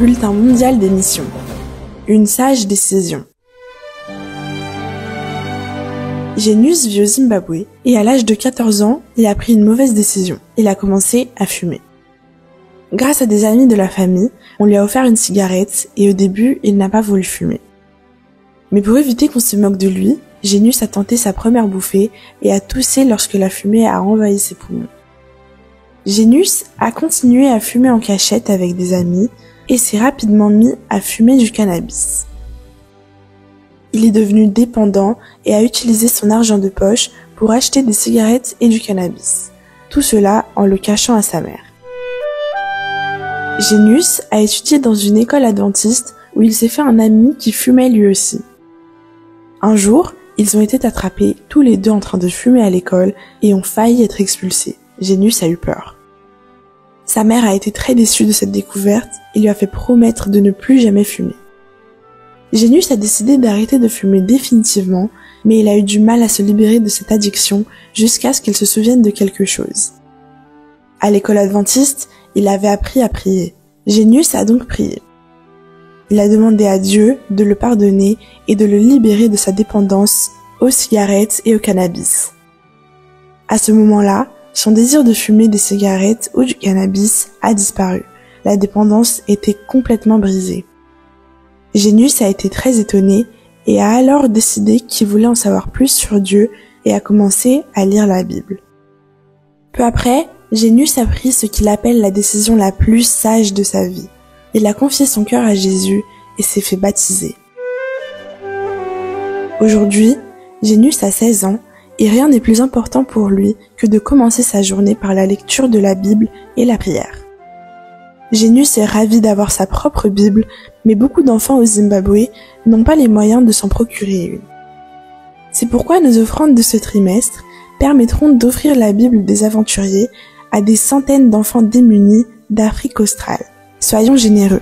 bulletin mondial des missions. Une sage décision. Genius vit au Zimbabwe et à l'âge de 14 ans, il a pris une mauvaise décision. Il a commencé à fumer. Grâce à des amis de la famille, on lui a offert une cigarette et au début, il n'a pas voulu fumer. Mais pour éviter qu'on se moque de lui, Genius a tenté sa première bouffée et a toussé lorsque la fumée a envahi ses poumons. Genius a continué à fumer en cachette avec des amis et s'est rapidement mis à fumer du cannabis. Il est devenu dépendant et a utilisé son argent de poche pour acheter des cigarettes et du cannabis. Tout cela en le cachant à sa mère. Genius a étudié dans une école adventiste où il s'est fait un ami qui fumait lui aussi. Un jour, ils ont été attrapés tous les deux en train de fumer à l'école et ont failli être expulsés. Genius a eu peur. Sa mère a été très déçue de cette découverte et lui a fait promettre de ne plus jamais fumer. Genius a décidé d'arrêter de fumer définitivement, mais il a eu du mal à se libérer de cette addiction jusqu'à ce qu'il se souvienne de quelque chose. À l'école adventiste, il avait appris à prier. Genius a donc prié. Il a demandé à Dieu de le pardonner et de le libérer de sa dépendance aux cigarettes et au cannabis. À ce moment-là, son désir de fumer des cigarettes ou du cannabis a disparu. La dépendance était complètement brisée. Genius a été très étonné et a alors décidé qu'il voulait en savoir plus sur Dieu et a commencé à lire la Bible. Peu après, Genius a pris ce qu'il appelle la décision la plus sage de sa vie. Il a confié son cœur à Jésus et s'est fait baptiser. Aujourd'hui, Genius a 16 ans et rien n'est plus important pour lui que de commencer sa journée par la lecture de la Bible et la prière. Genius est ravi d'avoir sa propre Bible, mais beaucoup d'enfants au Zimbabwe n'ont pas les moyens de s'en procurer une. C'est pourquoi nos offrandes de ce trimestre permettront d'offrir la Bible des aventuriers à des centaines d'enfants démunis d'Afrique australe. Soyons généreux.